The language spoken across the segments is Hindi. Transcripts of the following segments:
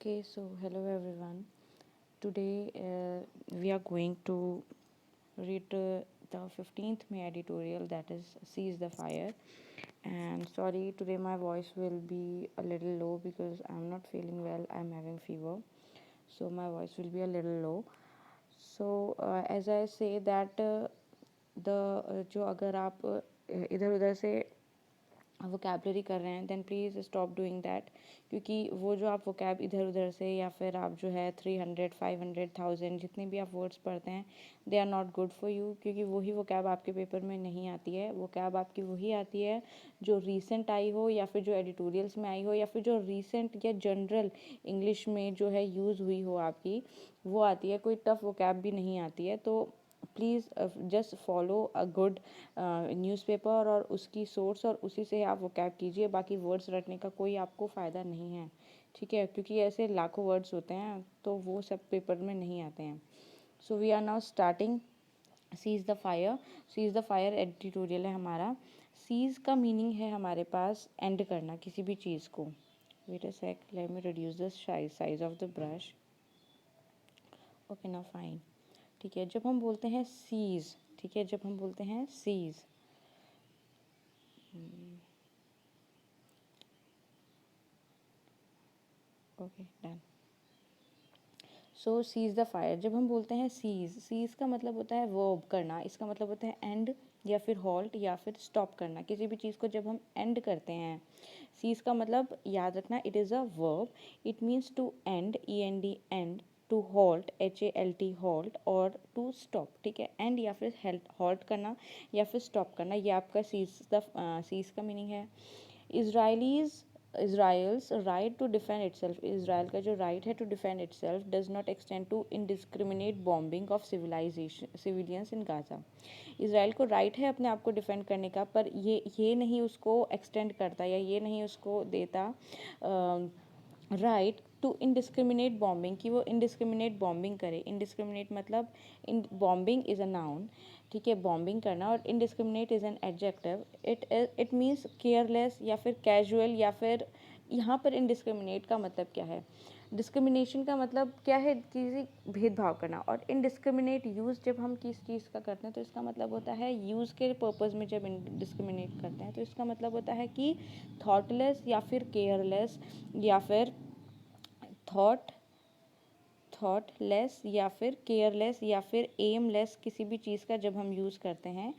Okay, so hello everyone. Today we are going to read the 15th May editorial, that is Seize the Fire. And sorry, today my voice will be a little low because I'm not feeling well, I'm having fever. So my voice will be a little low. So as I say that जो अगर आप इधर उधर से वोकैबलरी कर रहे हैं then please stop doing that, क्योंकि वो जो आप वोकैब इधर उधर से या फिर आप जो है 300 500 1000 जितने भी आप वर्ड्स पढ़ते हैं they are not good for you, क्योंकि वही वोकैब आपके पेपर में नहीं आती है। वोकैब आपकी वही आती है जो रीसेंट आई हो या फिर जो एडिटोरियल्स में आई हो या फिर जो रीसेंट या जनरल इंग्लिश में जो है यूज़ हुई हो आपकी, वो आती है। कोई टफ वोकैब भी नहीं आती है। तो please just follow a good newspaper और उसकी सोर्स और उसी से आप वोकैब कीजिए। बाकी वर्ड्स रटने का कोई आपको फ़ायदा नहीं है, ठीक है, क्योंकि ऐसे लाखों वर्ड्स होते हैं तो वो सब पेपर में नहीं आते हैं। So we are now starting cease the fire. Cease the fire editorial है हमारा। सीज़ का मीनिंग है हमारे पास एंड करना किसी भी चीज़ को। Wait a sec, let me reduce the size of the brush. Okay ना, फाइन, ठीक है। जब हम बोलते हैं सीज़, ठीक है, जब हम बोलते हैं cease, okay done. So cease the fire, जब हम बोलते हैं सीज़ का मतलब होता है वर्ब करना। इसका मतलब होता है एंड या फिर हॉल्ट या फिर स्टॉप करना। किसी भी चीज़ को जब हम एंड करते हैं, सीज़ का मतलब याद रखना, it is a verb. It means to end, END end, to halt, HALT halt, और टू स्टॉप, ठीक है। एंड या फिर हॉल्ट करना या फिर स्टॉप करना, ये आपका सीज़ का मीनिंग है। Israel's right to defend itself, Israel का जो राइट है to defend itself does not extend to indiscriminate bombing of civilians in Gaza. Israel को राइट है अपने आप को डिफेंड करने का, पर ये नहीं उसको एक्सटेंड करता या ये नहीं उसको देता राइट टू इनडिस्क्रिमिनेट बॉम्बिंग, कि वो इनडिस्क्रिमिनेट बॉम्बिंग करे। इनडिस्क्रिमिनेट मतलब इन बॉम्बिंग इज़ अ नाउन, ठीक है, बॉम्बिंग करना, और indiscriminate is an adjective. It means careless या फिर कैजुअल, या फिर यहाँ पर इनडिस्क्रिमिनेट का मतलब क्या है, डिस्क्रिमिनेशन का मतलब क्या है, किसी भेदभाव करना। और इनडिस्क्रिमिनेट यूज़ जब हम किस चीज़ का करते हैं तो इसका मतलब होता है यूज़ के पर्पज़ में जब डिस्क्रिमिनेट करते हैं तो इसका मतलब होता है कि थॉटलेस या फिर केयरलेस या फिर थॉट थॉटलेस या फिर केयरलेस या फिर एमलेस किसी भी चीज़ का जब हम यूज़ करते हैं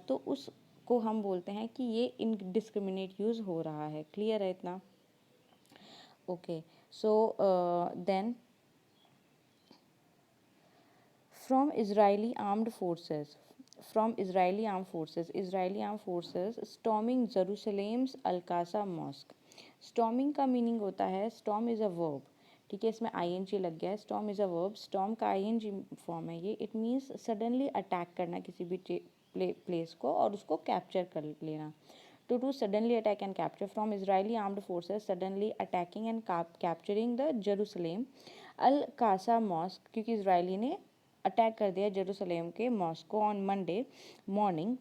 तो उसको हम बोलते हैं कि ये इनडिस्क्रिमिनेट यूज़ हो रहा है। क्लियर है इतना? Okay, so then from Israeli armed forces, Israeli armed forces storming Jerusalem's Al-Aqsa mosque। storming का मीनिंग होता है, storm is a verb, ठीक है, इसमें ing लग गया है। storm is a verb, storm का ing फॉर्म है ये। it means suddenly अटैक करना किसी भी प्लेस को और उसको कैप्चर कर लेना। to do suddenly attack and capture, from Israeli armed forces suddenly attacking and capturing the Jerusalem Al-Aqsa mosque, क्योंकि इसराइली ने अटैक कर दिया जेरूसलेम के मॉस्क को on Monday morning.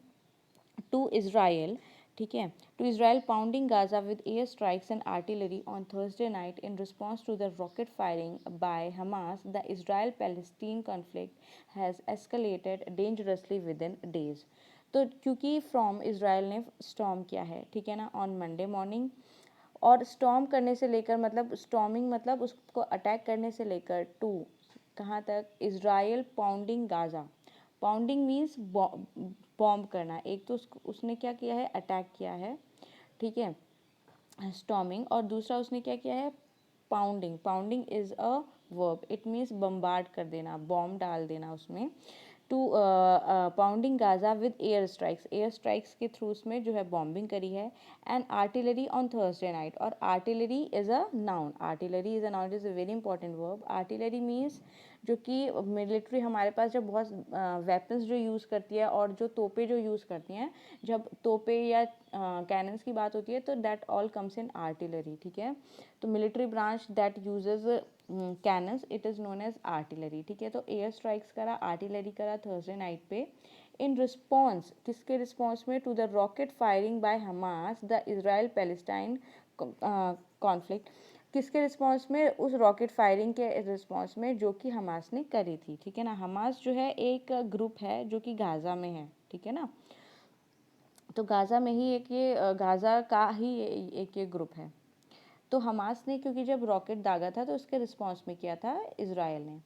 To Israel, ठीक है, to Israel pounding Gaza with air strikes and artillery on Thursday night in response to the rocket firing by Hamas, the Israel Palestine conflict has escalated dangerously within days. तो क्योंकि फ्रॉम इसराइल ने स्टॉर्म किया है, ठीक है ना, ऑन मंडे मॉर्निंग, और स्टॉर्म करने से लेकर मतलब स्टॉर्मिंग मतलब उसको अटैक करने से लेकर टू कहाँ तक, Israel pounding Gaza. Pounding means bomb करना। एक तो उसने क्या किया है, अटैक किया है, ठीक है, स्टॉर्मिंग, और दूसरा उसने क्या किया है, pounding. Pounding is a verb, it means bombard कर देना, बॉम्ब डाल देना उसमें। To pounding Gaza with air strikes के थ्रू उसमें जो है बॉम्बिंग करी है। And artillery on Thursday night, और artillery is a noun, artillery is a noun, is a very important verb. Artillery means जो कि मिलिट्री हमारे पास जब बहुत वेपन्स जो यूज़ करती है और जो तोपें जो यूज़ करती हैं, जब तोपें या कैनन्स की बात होती है तो that all comes in artillery, ठीक है। तो military branch that uses cannons it is known as artillery, ठीक है। तो एयर स्ट्राइक्स करा, आर्टिलरी करा थर्सडे नाइट पे इन रिस्पॉन्स, किसके रिस्पॉन्स में, to the rocket firing by Hamas the Israel Palestine conflict, किसके रिस्पॉन्स में? उस रॉकेट फायरिंग के रिस्पॉन्स में जो कि हमास ने करी थी, ठीक है ना। हमास जो है एक ग्रुप है जो कि गाज़ा में है, ठीक है ना। तो गाज़ा में ही एक ये गाज़ा का ही एक ये ग्रुप है। तो हमास ने क्योंकि जब रॉकेट दागा था तो उसके रिस्पॉन्स में किया था इज़राइल ने।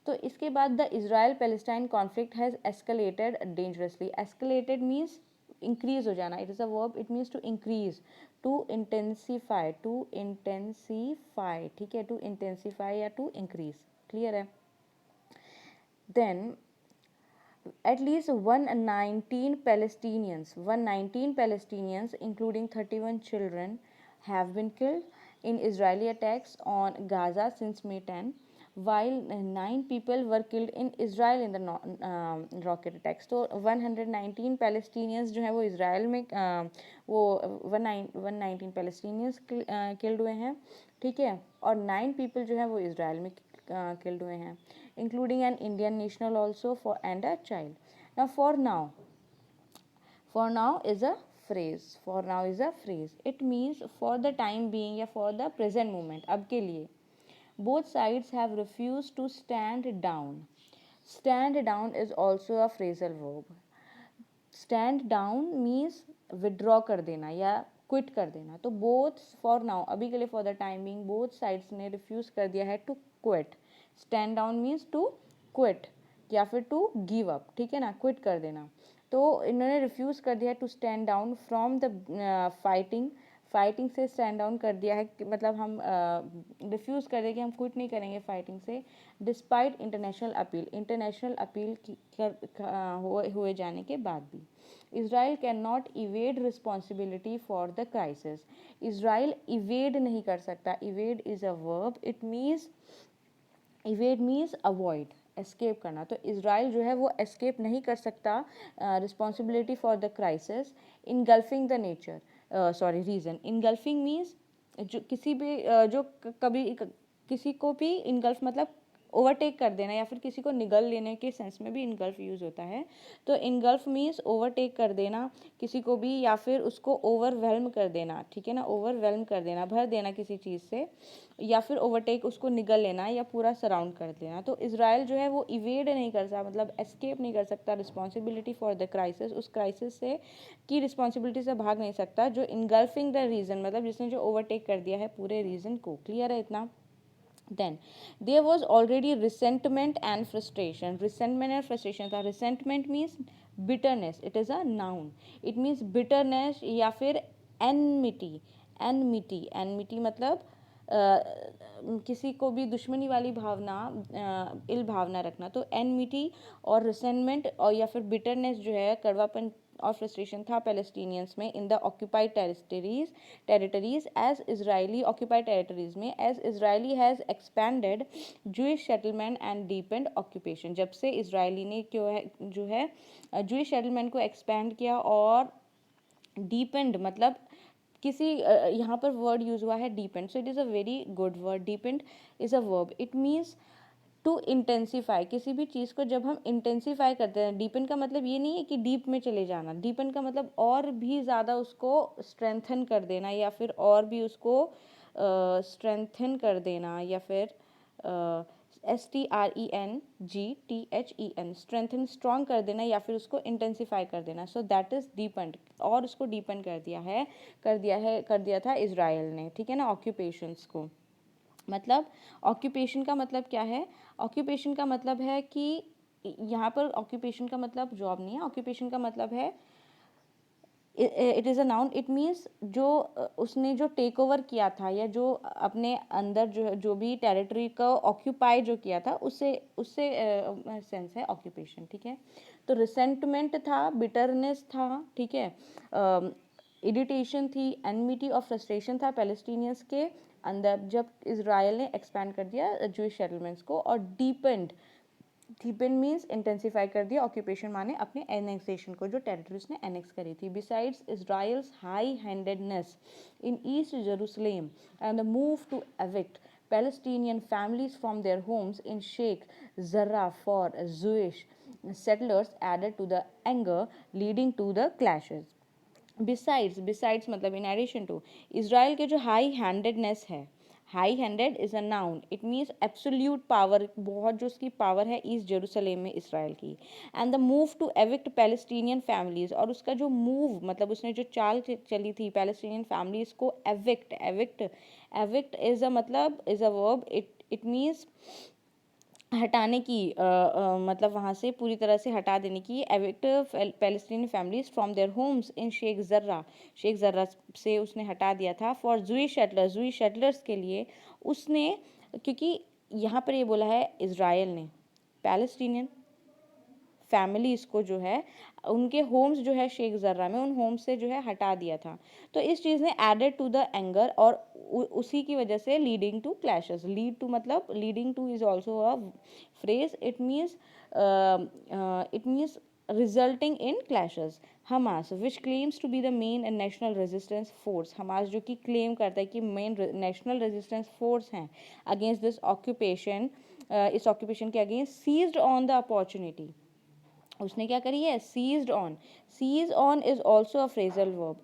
तो इसके बाद the Israel Palestine conflict has escalated dangerously. Escalated means increase हो जाना, it is a verb, it means to increase, to intensify, to intensify, ठीक है, टू इंटेंसीफाई या टू इंक्रीज, क्लियर है। Then at least 119 Palestinians, including 31 children, have been killed in Israeli attacks on Gaza since May 10, while 9 people were killed in Israel in the rocket attacks. तो 119 Palestinians जो है वो इसराइल में वो 119 Palestinians killed हुए हैं, ठीक है, और 9 people जो है वो इसराइल में killed हुए हैं, including an Indian national also and a child. Now for now is a phrase. For now is a phrase. It means for the time being या for the present moment, अब के लिए. Both sides have refused to stand down. Stand down is also a phrasal verb. Stand down means withdraw कर देना या क्विट कर देना. तो both for now, अभी के लिए for the time being, both sides ने refuse कर दिया है to quit. Stand down means to quit या फिर टू गिव अप, ठीक है ना, क्विट कर देना. तो इन्होंने रिफ्यूज़ कर दिया to stand down from the fighting से स्टैंड डाउन कर दिया है, मतलब हम रिफ्यूज़ कर दिया कि हम क्विट नहीं करेंगे फाइटिंग से, डिस्पाइट इंटरनेशनल अपील हुए जाने के बाद भी. Israel can not evade responsibility for the crisis. Israel evade नहीं कर सकता. Evade is a verb. It means evade means avoid, escape करना. तो इसराइल जो है वो एस्केप नहीं कर सकता responsibility for the crisis. Engulfing the region. Engulfing means जो किसी भी जो कभी किसी को भी इनगल्फ मतलब ओवरटेक कर देना या फिर किसी को निगल लेने के सेंस में भी इनगल्फ यूज़ होता है. तो इनगल्फ मीन्स ओवरटेक कर देना किसी को भी या फिर उसको ओवरवेल्म कर देना, ठीक है ना, ओवरवेल्म कर देना, भर देना किसी चीज़ से, या फिर ओवरटेक उसको निगल लेना या पूरा सराउंड कर देना. तो इसराइल जो है वो इवेड नहीं कर सकता, मतलब एस्केप नहीं कर सकता रिस्पॉन्सिबिलिटी फॉर द क्राइसिस, उस क्राइसिस से की रिस्पॉन्सिबिलिटी से भाग नहीं सकता जो इनगल्फिंग द रीजन, मतलब जिसने जो ओवरटेक कर दिया है पूरे रीजन को. क्लियर है इतना? Then there was already resentment and frustration. Resentment and frustration था. Resentment means bitterness. It is a noun. It means bitterness या फिर enmity. Enmity मतलब किसी को भी दुश्मनी वाली भावना, इल भावना रखना. तो enmity और resentment और या फिर bitterness जो है, कड़वापन और फ्रस्ट्रेशन था पैलेस्टीनियंस में in the occupied territories as Israeli occupied territories में as Israeli has expanded Jewish settlement and deepened occupation. जब से इजरायली ने जो है जूइश सेटलमेंट को एक्सपैंड किया और डीपेंड मतलब किसी यहाँ पर वर्ड यूज़ हुआ है deepen. So it is a very good word. Deepen is a verb. It means to intensify. किसी भी चीज़ को जब हम इंटेंसीफाई करते हैं, डीपन का मतलब ये नहीं है कि डीप में चले जाना. डीपन का मतलब और भी ज़्यादा उसको स्ट्रेंथन कर देना या फिर और भी उसको स्ट्रेंथन कर देना या फिर STRENGTHEN स्ट्रेंथन, स्ट्रॉन्ग कर देना या फिर उसको इंटेंसीफाई कर देना. So that is deepen. और उसको डीपन कर दिया था इसराइल ने, ठीक है ना, ऑक्यूपेशंस को. मतलब ऑक्यूपेशन का मतलब क्या है? ऑक्यूपेशन का मतलब है कि यहाँ पर ऑक्यूपेशन का मतलब जॉब नहीं है. ऑक्यूपेशन का मतलब है it is a noun. It means जो उसने जो टेक ओवर किया था या जो अपने अंदर जो भी टेरिटरी को ऑक्यूपाई जो किया था उससे सेंस है ऑक्यूपेशन, ठीक है. तो रिसेंटमेंट था, बिटरनेस था, ठीक है, इरिटेशन थी, एनमिटी और फ्रस्ट्रेशन था पैलेस्टीनियंस के अंदर जब इसराइल ने एक्सपैंड कर दिया जूइश सेटलमेंट्स को. और डीपेंड मीन्स इंटेंसीफाई कर दिया. ऑक्यूपेशन माने अपने एनेक्सेशन को, जो टेरिटरीज ने एनेक्स करी थी. Besides Israel's high handedness in East Jerusalem and the move to evict Palestinian families from their homes in Sheikh Jarrah for Jewish settlers added to the anger leading to the clashes. Besides मतलब इन एडिशन टू, इसराइल के जो हाई हैंडेडनेस है, high handed is a noun, it means absolute power, बहुत जो उसकी पावर है ईस्ट जेरूसलेम में इसराइल की। And the move to evict Palestinian families, और उसका जो मूव मतलब उसने जो चाल चली थी पैलेस्टीनियन फैमिलीज को एविक्ट, एविक्ट इज़ अ मतलब is a verb, it means हटाने की, मतलब वहाँ से पूरी तरह से हटा देने की। Evict Palestinian families from their homes in Sheikh Jarrah से उसने हटा दिया था। फॉर जूई शेटलर्स के लिए उसने, क्योंकि यहाँ पर ये बोला है इज़राइल ने पैलेस्टीनियन फैमिलीज़ को जो है उनके होम्स जो है शेख जर्रा में, उन होम्स से जो है हटा दिया था। तो इस चीज़ ने एडेड टू द एंगर, और उसी की वजह से leading to clashes, lead to मतलब leading to is also a phrase, it means resulting in clashes. Hamas which claims to be the main national resistance force, Hamas जो कि claim करता है कि main national resistance force हैं against this occupation, इस occupation के against, seized on the opportunity, उसने क्या करी है, seize on is also a phrasal verb,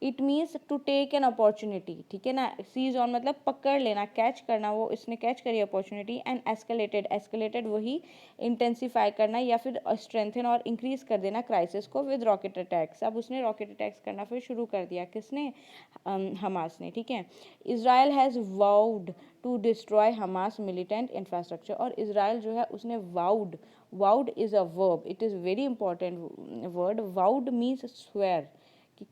it means to take an opportunity, ठीक है ना। सीज ऑन मतलब पकड़ लेना, कैच करना, वो इसने कैच करी अपॉर्चुनिटी। एंड एस्केलेटेड वही इंटेंसीफाई करना या फिर स्ट्रेंथन और इंक्रीज कर देना क्राइसिस को विद रॉकेट अटैक्स। अब उसने रॉकेट अटैक्स करना फिर शुरू कर दिया, किसने, हमास ने, ठीक है। Israel has vowed to destroy Hamas militant infrastructure, और इज़राइल जो है उसने vowed is a verb, it is very important word. Vowed means swear,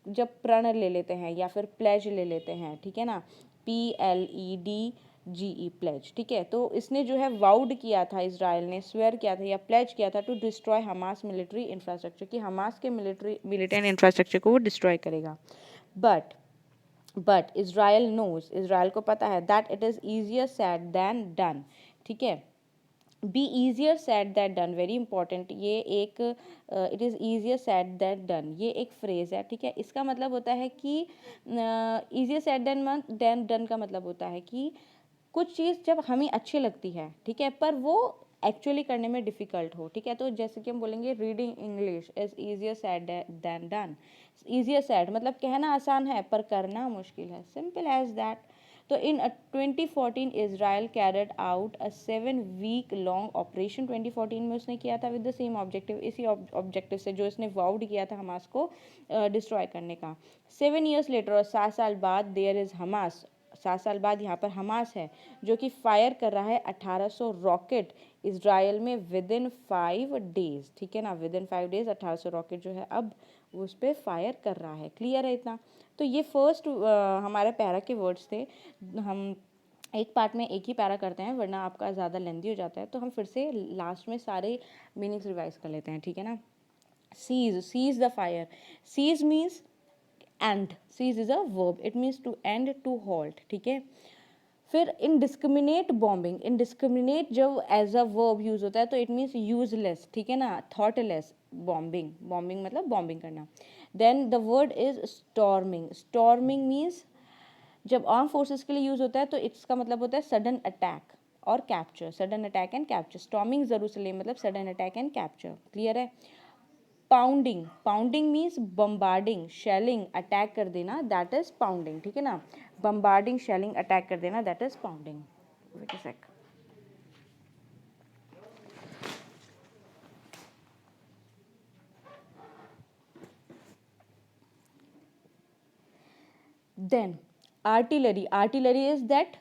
जब प्रण ले लेते हैं या फिर प्लेज ले लेते हैं, ठीक है ना, PLEDGE प्लेज, ठीक है। तो इसने जो है वाउड किया था, इजराइल ने स्वेयर किया था या प्लेज किया था to destroy Hamas military infrastructure, कि हमास के मिलिटेंट इंफ्रास्ट्रक्चर को वो डिस्ट्रॉय करेगा। बट इजराइल को पता है that it is easier said than done, ठीक है। Be easier said that done, very important, ये एक it is easier said that done, ये एक फ्रेज है, ठीक है। इसका मतलब होता है कि ईजियर सैड दैन डन का मतलब होता है कि कुछ चीज़ जब हमें अच्छी लगती है, ठीक है, पर वो एक्चुअली करने में डिफ़िकल्ट हो, ठीक है। तो जैसे कि हम बोलेंगे reading English is easier said than done, easier sad मतलब कहना आसान है पर करना मुश्किल है, सिंपल एज दैट। तो in 2014 Israel carried out a 7 week long operation, 2014 में उसने किया था विद द सेम ऑब्जेक्टिव, इसी ऑब्जेक्टिव से जो इसने वाउड किया था हमास को डिस्ट्रॉय करने का। 7 years लेटर, और 7 साल बाद, देयर इज़ हमास, 7 साल बाद यहाँ पर हमास है जो कि फायर कर रहा है 1800 रॉकेट इजराइल में विद इन 5 days, ठीक है ना, विद इन 5 days 1800 रॉकेट जो है अब वो उस पर फायर कर रहा है। क्लियर है इतना। तो ये फर्स्ट हमारे पैरा के वर्ड्स थे। हम एक पार्ट में एक ही पैरा करते हैं वरना आपका ज़्यादा लेंदी हो जाता है, तो हम फिर से लास्ट में सारे मीनिंग्स रिवाइज कर लेते हैं, ठीक है ना। Cease the fire, cease means end, cease is a verb, it means to end, to halt, ठीक है। फिर इनडिस्क्रिमिनेट बॉम्बिंग, इनडिस्क्रिमिनेट जब एज अ वर्ब यूज होता है तो इट मीन्स यूजलेस, ठीक है ना, थॉटलेस बॉम्बिंग मतलब बॉम्बिंग करना। Then the word is storming means जब आर्म फोर्सेस के लिए यूज होता है तो इसका मतलब होता है सडन अटैक और capture, sudden attack and capture. Storming Jerusalem मतलब sudden attack and capture, clear है। Pounding means bombarding, shelling attack कर देना, दैट इज पाउंडिंग, ठीक है ना। बम्बार्डिंग, शेलिंग अटैक कर देना, that is pounding. Wait a sec. Then artillery is that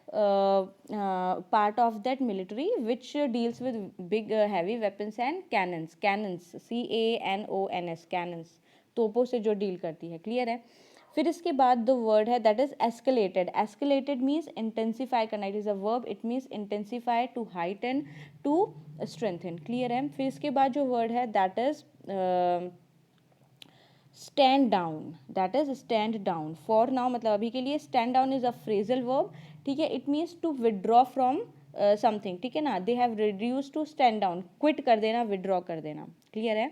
part of that military which deals with big heavy weapons and cannons, cannons, तोपों से जो डील करती है, क्लियर है। फिर इसके बाद द वर्ड है that is escalated means intensify करना, it is a verb, it means intensify, to heighten, to strengthen, clear है। फिर इसके बाद जो वर्ड है that is stand down, that is stand down. For now मतलब अभी के लिए stand down is a phrasal verb, ठीक है। It means to withdraw from something, ठीक है ना। They have reduce to stand down, quit कर देना, विदड्रॉ कर देना, क्लियर है।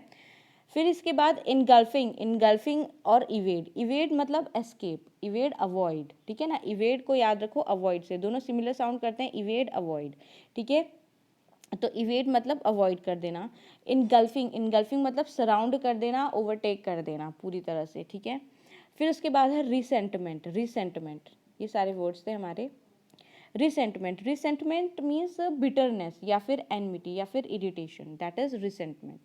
फिर इसके बाद इनगल्फिंग और इवेड मतलब एस्केप, इवेड अवॉइड, ठीक है ना। इवेड को याद रखो अवॉइड से, दोनों सिमिलर साउंड करते हैं, इवेड अवॉइड, ठीक है। तो इवेड मतलब अवॉइड कर देना। इनगल्फिंग मतलब सराउंड कर देना, ओवरटेक कर देना पूरी तरह से, ठीक है। फिर उसके बाद है रिसेंटमेंट, ये सारे वर्ड्स थे हमारे। रिसेंटमेंट, रिसेंटमेंट मीन्स बिटरनेस या फिर एनमिटी या फिर इरिटेशन, दैट इज रिसेंटमेंट।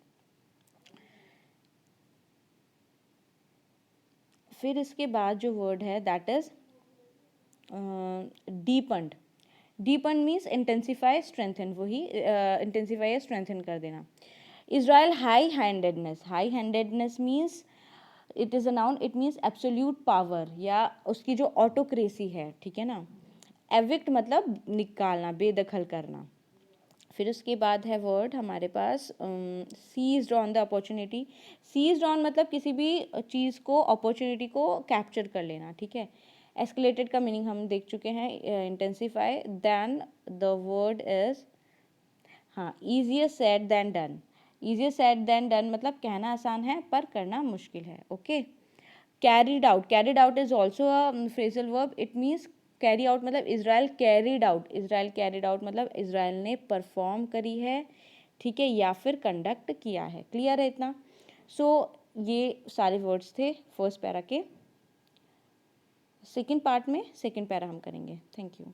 फिर इसके बाद जो वर्ड है that is deepened. Deepened means intensify strengthen, वही इंटेंसिफाई या स्ट्रेंथन कर देना। Israel high handedness, high handedness means it is a noun, it means absolute power या उसकी जो ऑटोक्रेसी है, ठीक है ना। एविक्ट मतलब निकालना, बेदखल करना। फिर उसके बाद है वर्ड हमारे पास seized on the opportunity. Seized on मतलब किसी भी चीज़ को, अपॉर्चुनिटी को कैप्चर कर लेना, ठीक है। एस्केलेटेड का मीनिंग हम देख चुके हैं, intensify. Then the word is, हाँ, easier said than done. Easier said than done मतलब कहना आसान है पर करना मुश्किल है, okay. Carried out, carried out is also a phrasal verb, it means carry out मतलब Israel carried out, Israel carried out मतलब इज़राइल ने परफॉर्म करी है, ठीक है, या फिर कंडक्ट किया है। क्लियर है इतना। सो ये सारे वर्ड्स थे फर्स्ट पैरा के। सेकेंड पार्ट में सेकेंड पैरा हम करेंगे। Thank you.